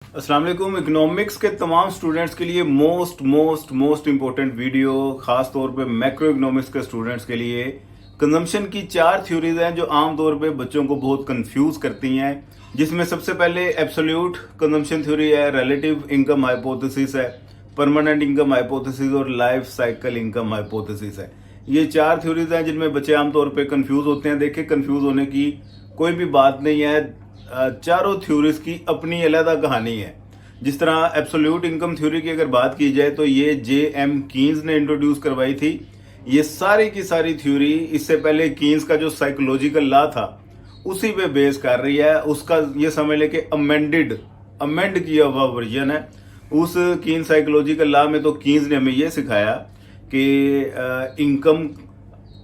अस्सलाम वालेकुम। इकोनॉमिक्स के तमाम स्टूडेंट्स के लिए मोस्ट इम्पोर्टेंट वीडियो, खास तौर पे मैक्रो इकोनॉमिक्स के स्टूडेंट्स के लिए। कंजम्पशन की 4 थ्योरीज हैं जो आम तौर पे बच्चों को बहुत कंफ्यूज करती हैं, जिसमें सबसे पहले एब्सोल्यूट कंजम्पशन थ्योरी है, रिलेटिव इनकम हाइपोथेसिस है, परमानेंट इनकम हाइपोथेसिस और लाइफ साइकिल इनकम हाइपोथेसिस है। ये 4 थ्योरीज हैं जिनमें बच्चे आमतौर पे कंफ्यूज होते हैं। देखिए, कंफ्यूज होने की कोई भी बात नहीं है। चारों थ्योरीज की अपनी अलग कहानी है। जिस तरह एब्सोल्यूट इनकम थ्योरी की अगर बात की जाए तो ये J.M. कीन्स ने इंट्रोड्यूस करवाई थी। ये सारी की सारी थ्योरी इससे पहले कीन्स का जो साइकोलॉजिकल लॉ था उसी पे बेस कर रही है। उसका ये समझ ले कि अमेंड किया हुआ वर्जन है। उस कीन साइकोलॉजिकल लॉ में तो कीन्स ने हमें ये सिखाया कि इनकम,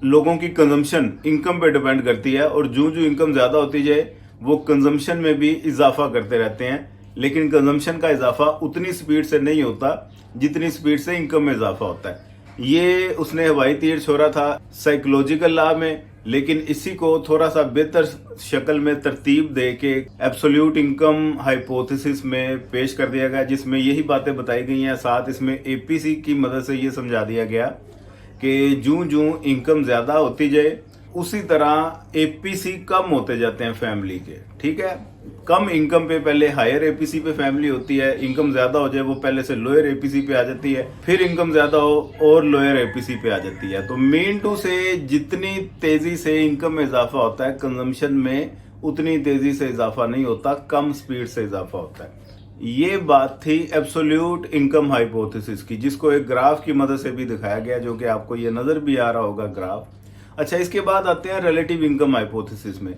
लोगों की कंजम्पशन इनकम पे डिपेंड करती है और जो इनकम ज्यादा होती जाए वो कंजम्पशन में भी इजाफा करते रहते हैं। लेकिन कंजम्पशन का इजाफा उतनी स्पीड से नहीं होता जितनी स्पीड से इनकम में इजाफा होता है। ये उसने हवाई तीर छोड़ा था साइकोलॉजिकल लॉ में, लेकिन इसी को थोड़ा सा बेहतर शक्ल में तरतीब दे के एब्सोल्यूट इनकम हाइपोथेसिस में पेश कर दिया गया, जिसमें यही बातें बताई गई हैं। साथ इसमें एपीसी की मदद से ये समझा दिया गया कि जूं इनकम ज्यादा होती जाए उसी तरह एपीसी कम होते जाते हैं फैमिली के। ठीक है, कम इनकम पे पहले हायर एपीसी पे फैमिली होती है, इनकम ज्यादा हो जाए वो पहले से लोअर एपीसी पे आ जाती है, फिर इनकम ज्यादा हो और लोअर एपीसी पे आ जाती है। तो मेन टू से जितनी तेजी से इनकम में इजाफा होता है, कंजम्पशन में उतनी तेजी से इजाफा नहीं होता, कम स्पीड से इजाफा होता है। ये बात थी एब्सोल्यूट इनकम हाइपोथेसिस की, जिसको एक ग्राफ की मदद से भी दिखाया गया, जो कि आपको ये नजर भी आ रहा होगा ग्राफ। अच्छा, इसके बाद आते हैं रिलेटिव इनकम हाइपोथेसिस में।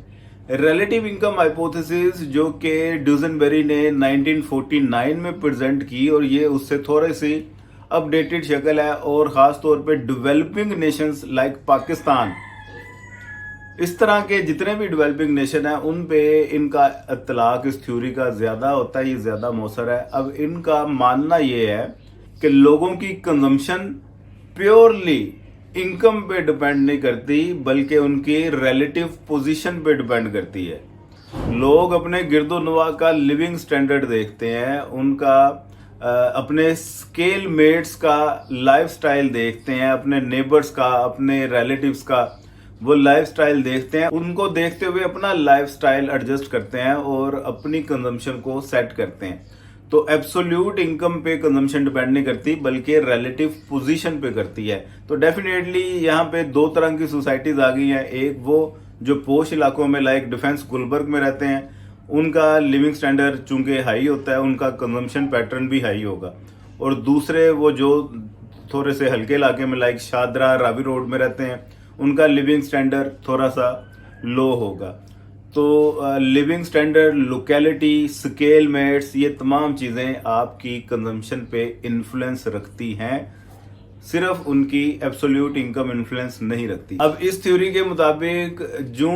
रिलेटिव इनकम हाइपोथेसिस जो कि ड्यूजनबेरी ने 1949 में प्रेजेंट की, और ये उससे थोड़ी सी अपडेटेड शक्ल है। और खास तौर पे डेवलपिंग नेशंस लाइक पाकिस्तान, इस तरह के जितने भी डेवलपिंग नेशन है उन पे इनका इत्तलाक इस थ्योरी का ज्यादा होता है, ये ज्यादा मौसर है। अब इनका मानना ये है कि लोगों की कंजम्पशन प्योरली इनकम पे डिपेंड नहीं करती, बल्कि उनकी रिलेटिव पोजीशन पे डिपेंड करती है। लोग अपने गिरदोनवा का लिविंग स्टैंडर्ड देखते हैं, उनका अपने स्केल मेट्स का लाइफस्टाइल देखते हैं, अपने नेबर्स का, अपने रिलेटिव्स का वो लाइफस्टाइल देखते हैं। उनको देखते हुए अपना लाइफस्टाइल एडजस्ट करते हैं और अपनी कंजम्पशन को सेट करते हैं। तो एब्सोल्यूट इनकम पे कंजम्पशन डिपेंड नहीं करती, बल्कि रिलेटिव पोजीशन पे करती है। तो डेफिनेटली यहाँ पे दो तरह की सोसाइटीज आ गई हैं। एक वो जो पोश इलाकों में लाइक डिफेंस गुलबर्ग में रहते हैं, उनका लिविंग स्टैंडर्ड चूंकि हाई होता है, उनका कंजम्पशन पैटर्न भी हाई होगा। और दूसरे वो जो थोड़े से हल्के इलाके में लाइक शादरा रावी रोड में रहते हैं, उनका लिविंग स्टैंडर्ड थोड़ा सा लो होगा। तो living standard, locality, scale mates, ये तमाम चीजें आपकी कंजम्पशन पे इन्फ्लुएंस रखती हैं, सिर्फ उनकी एब्सोल्यूट इनकम इन्फ्लुएंस नहीं रखती। अब इस थ्योरी के मुताबिक जो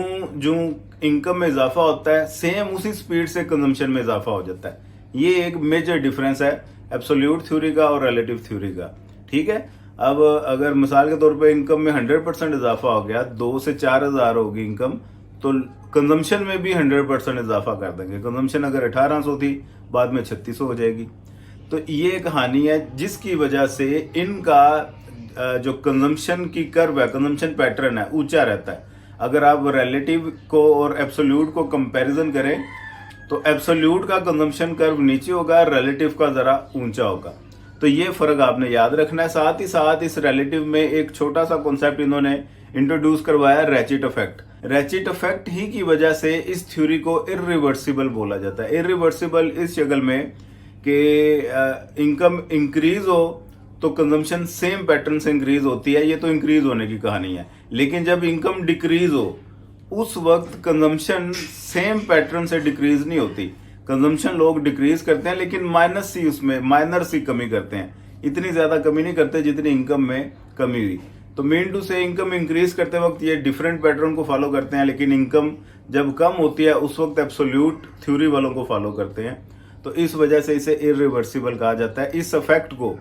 इनकम में इजाफा होता है, सेम उसी स्पीड से कंजम्पशन में इजाफा हो जाता है। ये एक मेजर डिफरेंस है एब्सोल्यूट थ्योरी का और रिलेटिव थ्योरी का। ठीक है, अब अगर मिसाल के तौर पे इनकम में 100% इजाफा हो गया, 2 से 4 हजार होगी इनकम, तो कंजम्पशन में भी 100% इजाफा कर देंगे। कंजम्पशन अगर 1800 थी, बाद में 3600 हो जाएगी। तो ये कहानी है जिसकी वजह से इनका जो कंजम्पशन की कर्व है, कंजम्पशन पैटर्न है, ऊंचा रहता है। अगर आप रिलेटिव को और एब्सोल्यूट को कंपैरिजन करें तो एब्सोल्यूट का कंजम्पशन कर्व नीचे होगा, रिलेटिव का जरा ऊंचा होगा। तो ये फर्क आपने याद रखना है। साथ ही साथ इस रिलेटिव में एक छोटा सा कॉन्सेप्ट इन्होंने इंट्रोड्यूस करवाया, रैचिट इफेक्ट। रैचिट इफेक्ट ही की वजह से इस थ्योरी को इरिवर्सिबल बोला जाता है। इरिवर्सिबल इस शक्ल में कि इनकम इंक्रीज हो तो कंजम्पशन सेम पैटर्न से इंक्रीज होती है, ये तो इंक्रीज होने की कहानी है। लेकिन जब इनकम डिक्रीज हो उस वक्त कंजम्पशन सेम पैटर्न से डिक्रीज नहीं होती। कंजम्पशन लोग डिक्रीज करते हैं, लेकिन माइनर सी कमी करते हैं, इतनी ज्यादा कमी नहीं करते जितनी इनकम में कमी हुई। तो मेन टू से इनकम इंक्रीज करते वक्त ये डिफरेंट पैटर्न को फॉलो करते हैं, लेकिन इनकम जब कम होती है उस वक्त एब्सोल्यूट थ्योरी वालों को फॉलो करते हैं। तो इस वजह से इसे इरिवर्सिबल कहा जाता है। इस इफेक्ट को,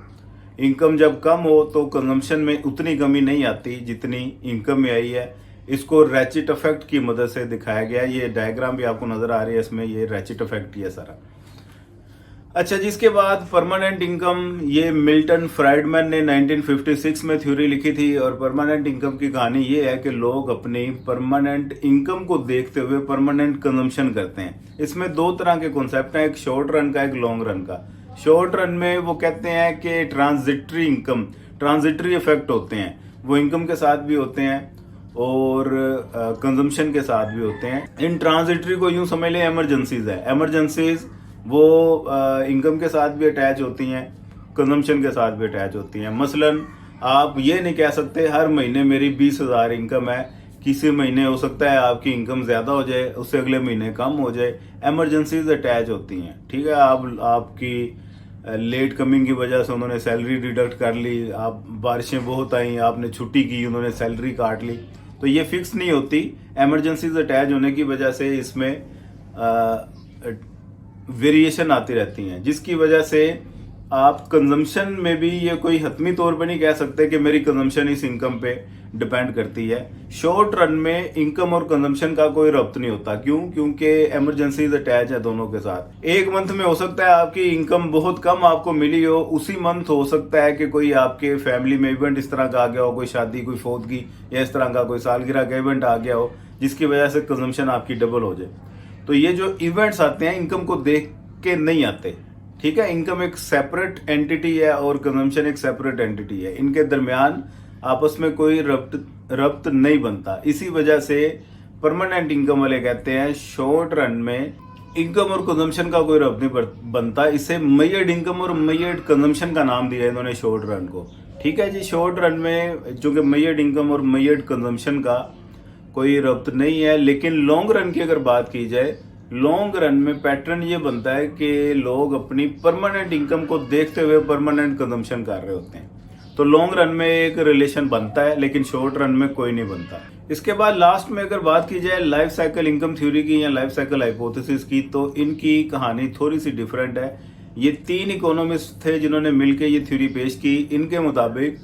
इनकम जब कम हो तो कंजम्पशन में उतनी कमी नहीं आती जितनी इनकम में आई है, इसको रैचिट इफेक्ट की मदद से दिखाया गया। ये डायग्राम भी आपको नजर आ रही है, इसमें ये रैचिट इफेक्ट ही है सारा। अच्छा, जिसके बाद परमानेंट इनकम, ये मिल्टन फ्राइडमैन ने 1956 में थ्योरी लिखी थी। और परमानेंट इनकम की कहानी ये है कि लोग अपनी परमानेंट इनकम को देखते हुए परमानेंट कंजम्पशन करते हैं। इसमें दो तरह के कॉन्सेप्ट हैं, एक शॉर्ट रन का, एक लॉन्ग रन का। शॉर्ट रन में वो कहते हैं कि ट्रांजिटरी इनकम, ट्रांजिटरी इफेक्ट होते हैं, वो इनकम के साथ भी होते हैं और कंजम्पशन के साथ भी होते हैं। इन ट्रांजिटरी को यूं समझ लें इमरजेंसीज है। इमरजेंसीज वो इनकम के साथ भी अटैच होती हैं, कंजम्पशन के साथ भी अटैच होती हैं। मसलन आप ये नहीं कह सकते हर महीने मेरी 20,000 इनकम है, किसी महीने हो सकता है आपकी इनकम ज्यादा हो जाए, उससे अगले महीने कम हो जाए। इमरजेंसीज अटैच होती हैं, ठीक है। आपकी लेट कमिंग की वजह से उन्होंने सैलरी डिडक्ट कर ली, आप बारिशें बहुत आई, आपने छुट्टी की, उन्होंने सैलरी काट ली, तो ये फिक्स नहीं होती। इमरजेंसीज अटैच होने की वजह से इसमें वेरिएशन आती रहती हैं, जिसकी वजह से आप कंजम्पशन में भी ये कोई हतमी तौर पे नहीं कह सकते कि मेरी कंजम्पशन इस इनकम पे डिपेंड करती है। शॉर्ट रन में इनकम और कंजम्पशन का कोई रब्त नहीं होता। क्यों? क्योंकि इमरजेंसीज अटैच है दोनों के साथ। एक मंथ में हो सकता है आपकी इनकम बहुत कम आपको मिली हो, उसी मंथ हो सकता है कि कोई आपके फैमिली में इवेंट इस तरह का आ गया हो, कोई शादी, कोई फौतगी या इस तरह का कोई सालगिरह का इवेंट आ गया हो, जिसकी वजह से कंजम्पशन आपकी डबल हो जाए। तो ये जो इवेंट्स आते हैं इनकम को देख के नहीं आते, ठीक है। इनकम एक सेपरेट एंटिटी है और कंजम्पशन एक सेपरेट एंटिटी है, इनके दरमियान आपस में कोई रब्त नहीं बनता। इसी वजह से परमानेंट इनकम वाले कहते हैं शॉर्ट रन में इनकम और कंजम्पशन का कोई रब्त नहीं बनता। इसे मेयर्ड इनकम और मेयर्ड कंजम्पशन का नाम दिया इन्होंने शॉर्ट रन को, ठीक है जी। शॉर्ट रन में चूंकि मेयर्ड इनकम और मेयर्ड कंजम्पशन का कोई रब्त नहीं है। लेकिन लॉन्ग रन की अगर बात की जाए, लॉन्ग रन में पैटर्न ये बनता है कि लोग अपनी परमानेंट इनकम को देखते हुए परमानेंट कंजम्पशन कर रहे होते हैं, तो लॉन्ग रन में एक रिलेशन बनता है, लेकिन शॉर्ट रन में कोई नहीं बनता। इसके बाद लास्ट में अगर बात की जाए लाइफ साइकिल इनकम थ्योरी की या लाइफ साइकिल हाइपोथेसिस की, तो इनकी कहानी थोड़ी सी डिफरेंट है। ये 3 इकोनॉमिस्ट थे जिन्होंने मिलकर ये थ्योरी पेश की। इनके मुताबिक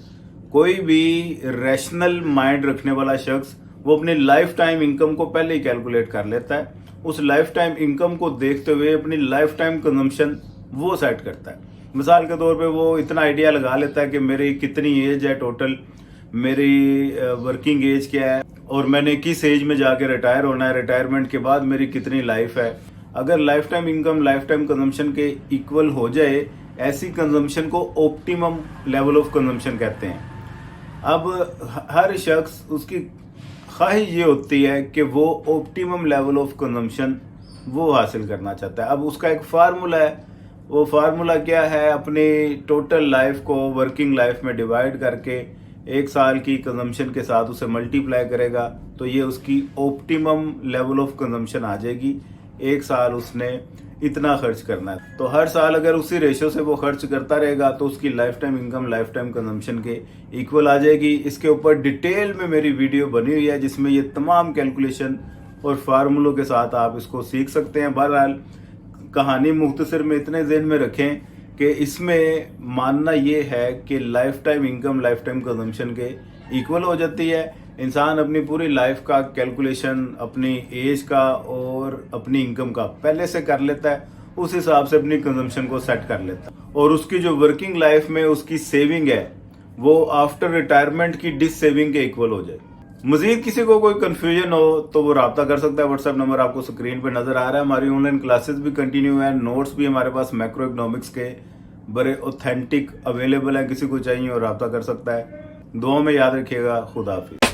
कोई भी रैशनल माइंड रखने वाला शख्स वो अपनी लाइफ टाइम इनकम को पहले ही कैलकुलेट कर लेता है, उस लाइफ टाइम इनकम को देखते हुए अपनी लाइफ टाइम कंजम्पशन वो सेट करता है। मिसाल के तौर पे वो इतना आइडिया लगा लेता है कि मेरी कितनी एज है टोटल, मेरी वर्किंग एज क्या है और मैंने किस एज में जाके रिटायर होना है, रिटायरमेंट के बाद मेरी कितनी लाइफ है। अगर life time income life time consumption के इक्वल हो जाए, ऐसी कंजम्पशन को ऑप्टिमम लेवल ऑफ कंजम्पशन कहते हैं। अब हर शख्स उसकी ख्वाहिश ये होती है कि वो ऑप्टिमम लेवल ऑफ कंजम्पशन वो हासिल करना चाहता है। अब उसका एक फार्मूला है, वो फार्मूला क्या है? अपनी टोटल लाइफ को वर्किंग लाइफ में डिवाइड करके 1 साल की कंजम्पशन के साथ उसे मल्टीप्लाई करेगा, तो ये उसकी ऑप्टिमम लेवल ऑफ कंजम्पशन आ जाएगी। 1 साल उसने इतना खर्च करना है, तो हर साल अगर उसी रेशियो से वो खर्च करता रहेगा तो उसकी life time income life time consumption के इक्वल आ जाएगी। इसके ऊपर डिटेल में मेरी वीडियो बनी हुई है जिसमें ये तमाम कैलकुलेशन और फार्मूलों के साथ आप इसको सीख सकते हैं। बहरहाल कहानी मुख्तसर में इतने ज़हन में रखें कि इसमें मानना ये है कि life time income life time consumption के इक्वल हो जाती है। इंसान अपनी पूरी लाइफ का कैलकुलेशन अपनी एज का और अपनी इनकम का पहले से कर लेता है, उस हिसाब से अपनी कंजम्पशन को सेट कर लेता है और उसकी जो वर्किंग लाइफ में उसकी सेविंग है वो आफ्टर रिटायरमेंट की डिस सेविंग के इक्वल हो जाए। मजीद किसी को कोई कंफ्यूजन हो तो वो राब्ता कर सकता है। व्हाट्सएप नंबर आपको स्क्रीन पे नजर आ रहा है। हमारी ऑनलाइन क्लासेस भी कंटिन्यू है, नोट्स भी हमारे पास मैक्रो इकोनॉमिक्स के बड़े ऑथेंटिक अवेलेबल है। किसी को चाहिए और राब्ता कर सकता है। दुआ में याद रखिएगा। खुदा हाफिज।